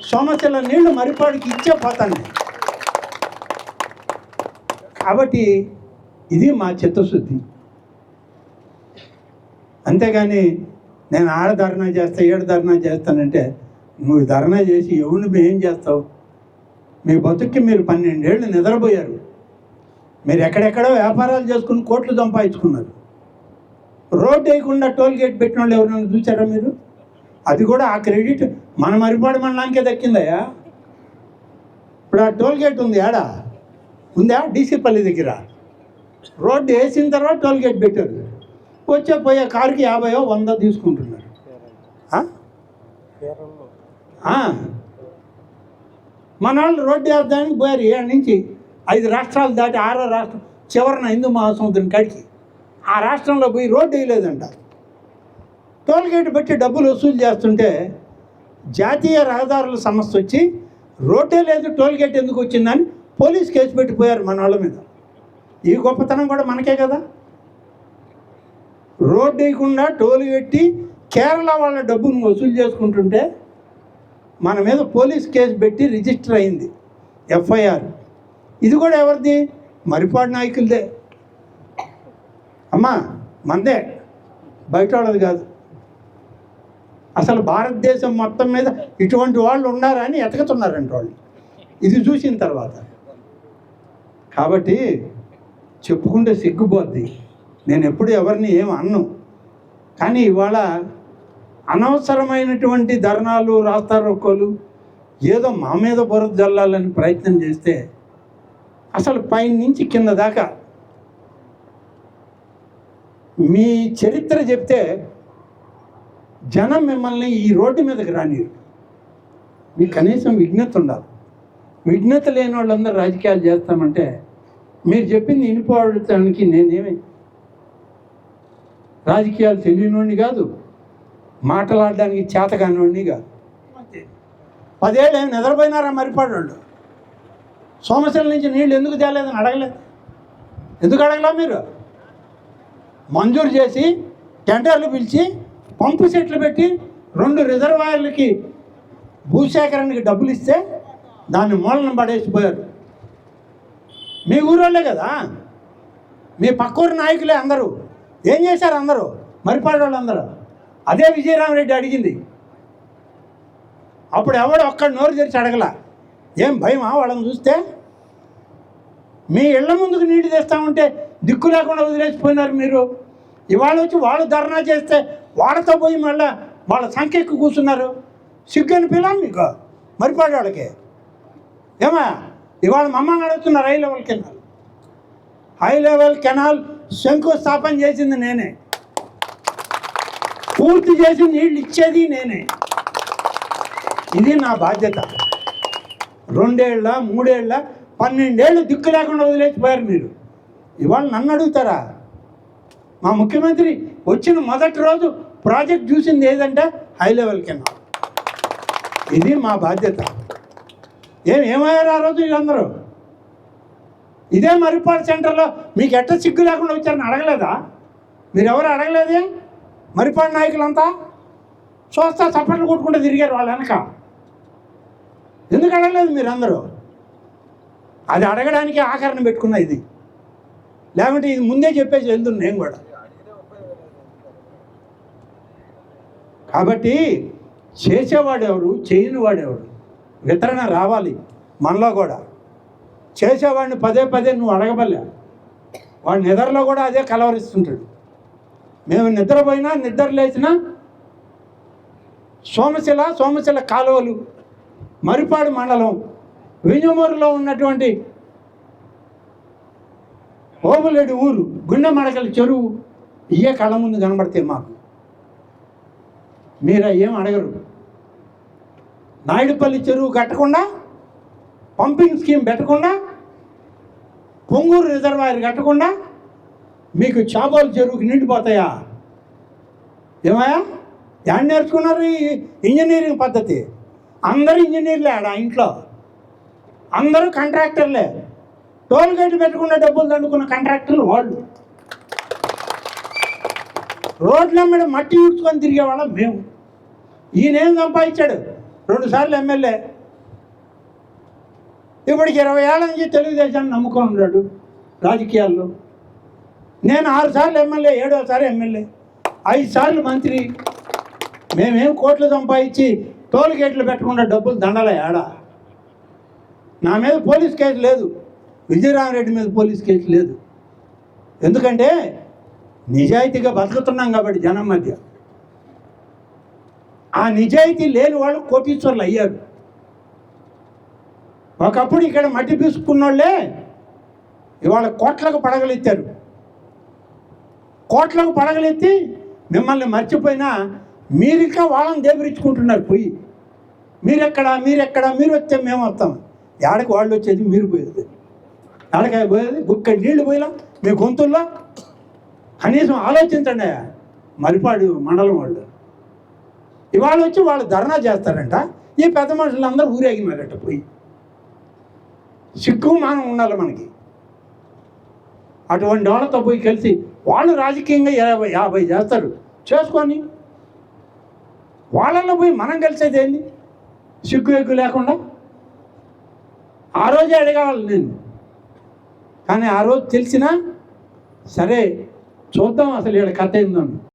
సోమశిల నీళ్లు మరిపాడికి ఇచ్చే పోతాను. కాబట్టి ఇది మా చిత్తశుద్ధి. అంతేగాని నేను ఆడ ధర్నా చేస్తా, ఏడు ధర్నా చేస్తానంటే నువ్వు ధర్నా చేసి ఎవరిని ఏం చేస్తావు? మీ బతుక్కి మీరు 12 ఏళ్ళు నిద్రపోయారు. మీరు ఎక్కడెక్కడో వ్యాపారాలు చేసుకుని కోట్లు సంపాదించుకున్నారు. రోడ్డు వేయకుండా టోల్ గేట్ పెట్టిన వాళ్ళు ఎవరైనా చూసారా మీరు? అది కూడా ఆ క్రెడిట్ మన మరిపాడు మండలానికే దక్కిందయ్యా. ఇప్పుడు ఆ టోల్ గేట్ ఉంది, ఆడ ఉందా? డీసీపల్లి దగ్గర రోడ్డు వేసిన తర్వాత టోల్ గేట్ పెట్టారు. వచ్చే పోయే కారుకి 50 100 తీసుకుంటున్నారు. మన వాళ్ళు రోడ్డు వేద్దానికి పోయారు. 7 నుంచి 5 రాష్ట్రాలు దాటి 6వ రాష్ట్రం చివరన హిందూ మహాసముద్రం కాడికి ఆ రాష్ట్రంలో పోయి రోడ్డు వేయలేదంట. టోల్ గేట్ పెట్టి డబ్బులు వసూలు చేస్తుంటే జాతీయ రహదారుల సంస్థ వచ్చి రోడ్డే లేదు, టోల్ గేట్ ఎందుకు వచ్చిందని పోలీస్ కేసు పెట్టిపోయారు మన వాళ్ళ మీద. ఈ గొప్పతనం కూడా మనకే కదా. రోడ్డు వేయకుండా టోల్ పెట్టి కేరళ వాళ్ళ డబ్బును వసూలు చేసుకుంటుంటే మన మీద పోలీస్ కేసు పెట్టి రిజిస్టర్ అయింది FIR. ఇది కూడా ఎవరిది? మరిపాడు నాయకులదే. అమ్మా మందే, బయట వాళ్ళది కాదు. అసలు భారతదేశం మొత్తం మీద ఇటువంటి వాళ్ళు ఉన్నారని ఎతకుతున్నారంట వాళ్ళు ఇది చూసిన తర్వాత. కాబట్టి చెప్పుకుంటే సిగ్గుపోద్ది. నేను ఎప్పుడు ఎవరిని ఏం అన్ను. కానీ ఇవాళ అనవసరమైనటువంటి ధర్నాలు, రాస్తారోకోలు ఏదో మా మీద బురద జల్లాలని ప్రయత్నం చేస్తే అసలు పైన నుంచి కింద దాకా మీ చరిత్ర చెప్తే జనం మిమ్మల్ని ఈ రోడ్డు మీదకి రానిరు. మీకు కనీసం విజ్ఞత ఉండాలి. విజ్ఞత లేని వాళ్ళందరూ రాజకీయాలు చేస్తామంటే మీరు చెప్పింది వినిపోవడానికి నేనేమి రాజకీయాలు తెలియనివాడిని కాదు, మాట్లాడడానికి చేత కానివాడిని కాదు. 10 ఏళ్ళు ఏమి నిద్రపోయినారా మరిపాడు వాళ్ళు? సోమశిల నుంచి నీళ్ళు ఎందుకు తేలేదని అడగలేదు. ఎందుకు అడగలా? మీరు మంజూరు చేసి టెండర్లు పిలిచి పంపు సెట్లు పెట్టి 2 రిజర్వాయర్లకి భూసేకరణకి డబ్బులు ఇస్తే దాన్ని మూలన పడేసిపోయారు. మీ ఊరోళ్ళే కదా, మీ పక్కూరు నాయకులే అందరూ. ఏం చేశారు అందరూ? మరిపాడు వాళ్ళందరూ. అదే విజయరామరెడ్డి అడిగింది. అప్పుడు ఎవడు ఒక్కడు నోరు తెరిచి అడగల. ఏం భయమా వాళ్ళని చూస్తే? మీ ఇళ్ల ముందుకు నీళ్ళు తెస్తామంటే దిక్కు లేకుండా వదిలేసిపోయినారు మీరు. ఇవాళ వచ్చి వాళ్ళు ధర్నా చేస్తే వాళ్ళతో పోయి మళ్ళీ వాళ్ళ సంఖ్య ఎక్కువ కూర్చున్నారు. సిగ్గని పిల్ల మీకు మరిపాడు వాళ్ళకి. ఏమా ఇవాళ మమ్మల్ని అడుగుతున్నారు హై లెవెల్ కెనాల్ శంకుస్థాపన చేసింది నేనే, పూర్తి చేసి నీళ్ళు ఇచ్చేది నేనే. ఇది నా బాధ్యత. 2 ఏళ్ళ 3 ఏళ్ళ 12 ఏళ్ళు దిక్కు లేకుండా వదిలేసిపోయారు మీరు. ఇవాళ నన్ను అడుగుతారా? మా ముఖ్యమంత్రి వచ్చిన మొదటి రోజు ప్రాజెక్ట్ చూసింది ఏదంటే హై లెవెల్ కెనాల్. ఇది మా బాధ్యత. ఏమయ్యారు ఆ రోజు వీళ్ళందరూ? ఇదే మరిపాడు సెంటర్లో మీకు ఎట్ట సిగ్గు లేకుండా వచ్చారని అడగలేదా? మీరు ఎవరు అడగలేదే? మరిపాడు నాయకులంతా చూస్తా చప్పట్లు కొట్టుకుంటూ తిరిగారు వాళ్ళ వెనక. ఎందుకు అడగలేదు మీరందరూ? అది అడగడానికి ఆఖరణ పెట్టుకున్నా ఇది. లేకుంటే ఇది ముందే చెప్పేసి వెళ్తున్నా నేను కూడా. కాబట్టి చేసేవాడెవరు, చేయని వాడెవరు వితరణ రావాలి మనలో కూడా. చేసేవాడిని పదే నువ్వు అడగబల్లే. వాడి నిద్రలో కూడా అదే కలవరిస్తుంటాడు. మేము నిద్రపోయినా నిద్ర లేచినా సోమశిల కాలువలు, మరిపాడు మండలం, వింజమూరులో ఉన్నటువంటి ఓబులేడు ఊరు, గుండె మడకల చెరువు ఇయే కళ్ళ ముందు కనబడతాయి మాకు. మీరు ఏం అడగరు. నాయుడుపల్లి చెరువు కట్టకుండా, పంపింగ్ స్కీమ్ పెట్టకుండా, పొంగూరు రిజర్వాయర్ కట్టకుండా మీకు చాబోలు చెరువుకి నిండిపోతాయా? ఏమయ్యా యాడ్ నేర్చుకున్నారు ఈ ఇంజనీరింగ్ పద్ధతి? అందరూ ఇంజనీర్లే ఆడ ఇంట్లో, అందరూ కాంట్రాక్టర్లే. టోల్ గేట్ పెట్టకుండా డబ్బులు దండుకున్న కాంట్రాక్టర్లు వాళ్ళు. రోడ్ల మీద మట్టి ఊడ్చుకొని తిరిగేవాళ్ళం మేము. ఈయనేం సంపాదించాడు? 2 సార్లు ఎమ్మెల్యే. ఇప్పటికి 20 ఏళ్ళ నుంచి తెలుగుదేశాన్ని నమ్ముకొని ఉన్నాడు రాజకీయాల్లో. నేను 6 సార్లు ఎమ్మెల్యే, 7వసారి ఎమ్మెల్యే, 5 సార్లు మంత్రి. మేమేం కోట్లు సంపాదించి టోల్ గేట్లు పెట్టకుండా డబ్బులు దండలే ఆడ. నా మీద పోలీస్ కేసు లేదు, విజయరామరెడ్డి మీద పోలీస్ కేసు లేదు. ఎందుకంటే నిజాయితీగా బతుకుతున్నాం కాబట్టి జనం మధ్య. ఆ నిజాయితీ లేని వాళ్ళు కోటీశ్వర్లు అయ్యారు. ఒకప్పుడు ఇక్కడ మట్టి పీసుకున్నోళ్ళే ఇవాళ కోట్లకు పడగలెత్తారు. కోట్లకు పడగలెత్తి మిమ్మల్ని మర్చిపోయినా మీరు ఇంకా వాళ్ళని దేబరించుకుంటున్నారు. పోయి మీరెక్కడ మీరు వస్తే మేము వస్తాం. ఏడకి వాళ్ళు వచ్చేది, మీరు పోయేది. ఏడకాయ పోయేది, గుక్క నీళ్లు పోయిలా మీ గొంతుల్లో. కనీసం ఆలోచించండి. మరిపాడు మండలం వాళ్ళు ఇవాళ వచ్చి వాళ్ళు ధర్నా చేస్తారంట. ఈ పెద్ద మనుషులందరూ ఊరేగినారట. పోయి సిగ్గు మానం ఉండాలి మనకి. అటువంటి వాళ్ళతో పోయి కలిసి వాళ్ళు రాజకీయంగా 50 చేస్తారు, చేసుకొని వాళ్ళల్లో పోయి మనం కలిసేది ఏంది? సిగ్గు ఎగ్గు లేకుండా. ఆ రోజే అడగాలి నేను, కానీ ఆ రోజు తెలిసినా సరే చూద్దాం అసలు వీళ్ళ కథ ఏందో.